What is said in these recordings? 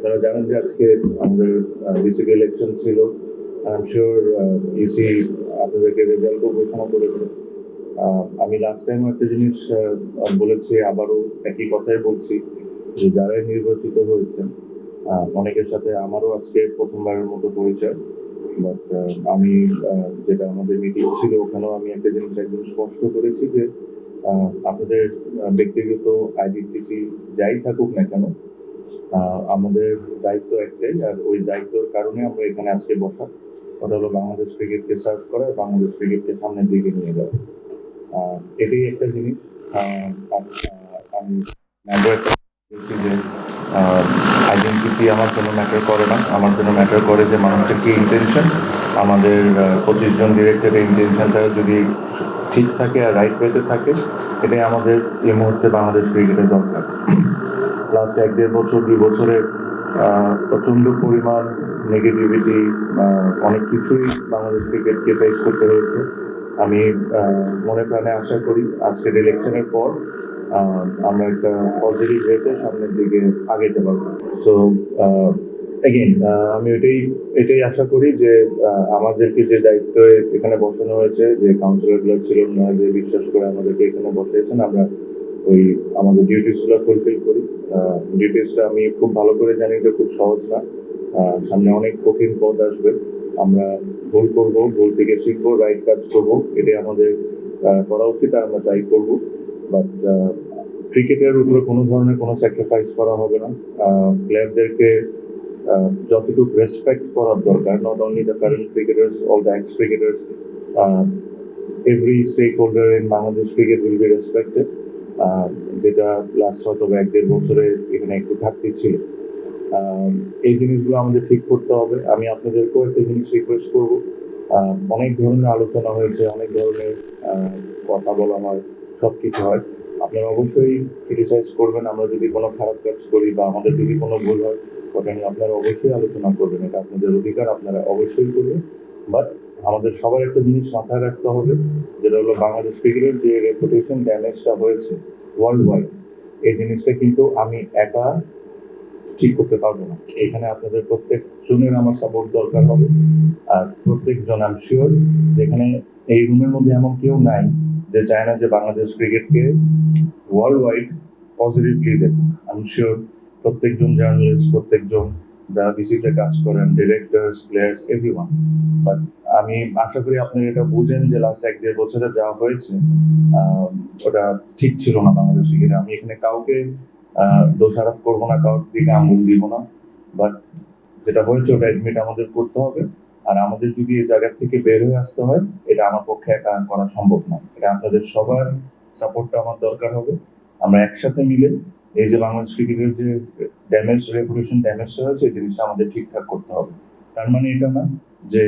আপনারা জানেন যে আজকে আমাদের বিসিবি ইলেকশন ছিল। আই এম শিওর ইসি আপনাদেরকে রেজাল্টও ঘোষণা করেছে। আমি লাস্ট টাইম একটা জিনিস বলেছি, আবারও একই কথাই বলছি যে যারাই নির্বাচিত হয়েছেন অনেকের সাথে আমারও আজকে প্রথমবারের মতো পরিচয়। বাট আমি যেটা আমাদের মিটিং ছিল ওখানেও আমি একটা জিনিস একদম স্পষ্ট করেছি যে আপনাদের ব্যক্তিগত আইডেন্টিটি যাই থাকুক না কেন, আমাদের দায়িত্ব একটাই, আর ওই দায়িত্বের কারণে আমরা এখানে আজকে বসা। ওটা হলো বাংলাদেশ ক্রিকেটকে সার্ভ করা, বাংলাদেশ ক্রিকেটকে সামনের দিকে নিয়ে যাওয়া। এটাই একটা জিনিস। আমি বলছি যে আইডেন্টিটি আমার জন্য ম্যাটার করে না, আমার জন্য ম্যাটার করে যে মানুষের কি ইন্টেনশন। আমাদের 25 জন ডিরেক্টরের ইন্টেনশনটা যদি ঠিক থাকে আর রাইট ওয়েতে থাকে, এটাই আমাদের এই মুহূর্তে বাংলাদেশ ক্রিকেটের দরকার। লাস্ট 1-1.5 বছর 2 বছরে প্রচণ্ড পরিমাণ নেগেটিভিটি, অনেক কিছুই বাংলাদেশ ক্রিকেটকে ফেস করতে হয়েছে। আমি মনে প্রাণে আশা করি আজকের ইলেকশনের পর আমরা একটা পজিটিভ ওয়েতে সামনের দিকে আগাতে পারবো। সো এগেইন আমি এটাই আশা করি যে আমাদেরকে যে দায়িত্বে এখানে বসানো হয়েছে, যে কাউন্সিলরগুলো ছিলেন না, যে বিশ্বাস করে আমাদেরকে এখানে বসিয়েছেন, আমরা ওই আমাদের ডিউটিসগুলো ফুলফিল করি। ডিউটিসটা আমি খুব ভালো করে জানি যে খুব সহজ না, সামনে অনেক কঠিন পথ আসবে। আমরা ভুল করবো, ভুল থেকে শিখবো, রাইট কাজ করবো, এটাই আমাদের করা উচিত, আর আমরা তাই করবো। বাট ক্রিকেটের উপরে কোনো ধরনের কোনো স্যাক্রিফাইস করা হবে না। প্লেয়ারদেরকে যতটুকু রেসপেক্ট করার দরকার, not only the current cricketers, all the x cricketers, every stakeholder in Bangladesh cricket will be respected, যেটা লাস্ট হয়তো 1-1.5 বছরে এখানে একটু ঘাটতি ছিল। এই জিনিসগুলো আমাদের ঠিক করতে হবে। আমি আপনাদেরকেও একটা জিনিস রিকোয়েস্ট করবো, অনেক ধরনের আলোচনা হয়েছে, অনেক ধরনের কথা বলা হয়, সব কিছু হয়। আপনারা অবশ্যই ক্রিটিসাইজ করবেন আমরা যদি কোনো খারাপ কাজ করি বা আমাদের যদি কোনো ভুল হয়, ওটা নিয়ে আপনারা অবশ্যই আলোচনা করবেন, এটা আপনাদের অধিকার, আপনারা অবশ্যই করবেন। বাট আমাদের সবার একটা জিনিস মাথায় রাখতে হবে, যেটা হলো বাংলাদেশ ক্রিকেটের যে রেপুটেশন ড্যামেজটা হয়েছে ওয়ার্ল্ড ওয়াইড, এই জিনিসটা কিন্তু আমি একা ঠিক করতে পারবো না। এখানে আপনাদের প্রত্যেকজনের আমার সাপোর্ট দরকার হবে। আর প্রত্যেকজন আমি শিওর যেখানে এই রুমের মধ্যে এমন কেউ নাই যে চায় না যে বাংলাদেশ ক্রিকেটকে ওয়ার্ল্ড ওয়াইড পজিটিভলি দেখুক। আমি শিওর প্রত্যেকজন জার্নালিস্ট, প্রত্যেকজন যারা বিসিতে কাজ করেন, ডিরেক্টরস, প্লেয়ার্স, এভরিওয়ান। বাট আমি আশা করি আপনারা এটা বুঝেন যে লাস্ট 1-1.5 বছরে যা হয়েছে ওটা ঠিক ছিল না বাংলাদেশ ক্রিকেটে। আমি এখানে কাউকে দোষারোপ করবো না, কারোর দিকে আঙুল দিব না। বাট যেটা হয়েছে ওটা এডমিট আমাদের করতে হবে। আর আমাদের যদি এই জায়গা থেকে বের হয়ে আসতে হয়, এটা আমার পক্ষে একা করা সম্ভব না। এটা আপনাদের সবার সাপোর্টটা আমার দরকার হবে। আমরা একসাথে মিলে এই যে বাংলাদেশ ক্রিকেটের যে রেপুটেশন ড্যামেজটা হয়েছে, এই জিনিসটা আমাদের ঠিকঠাক করতে হবে। তার মানে এটা না যে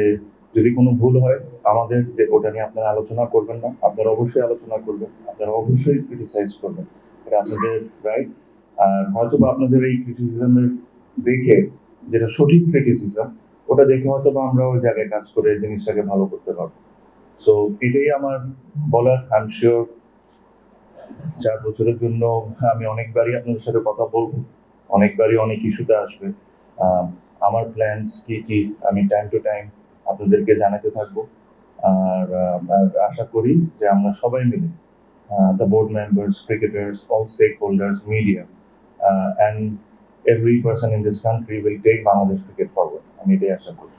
যদি কোনো ভুল হয় আমাদের ওটা নিয়ে আপনারা আলোচনা করবেন না। আপনারা অবশ্যই আলোচনা করবেন, আপনারা অবশ্যই ক্রিটিসাইজ করবেন, এটা আপনাদের রাইট। আর হয়তো বা আপনাদের এই ক্রিটিসিজমের দেখে, যেটা সঠিক ক্রিটিসিজম, ওটা দেখে হয়তো বা আমরা ওই জায়গায় কাজ করে জিনিসটাকে ভালো করতে পারবো। সো এটাই আমার বলার। আই এম শিওর 4 বছরের জন্য আমি অনেকবারই আপনাদের সাথে কথা বলবো, অনেকবারই অনেক ইস্যুতে আসবে। আমার প্ল্যানস কি কি আমি টাইম টু টাইম আপনাদেরকে জানাতে থাকবো। আর আশা করি যে আমরা সবাই মিলে, the board members, cricketers, all stakeholders, media, and every person in this country will take Bangladesh cricket forward. আমি এটাই আশা করি।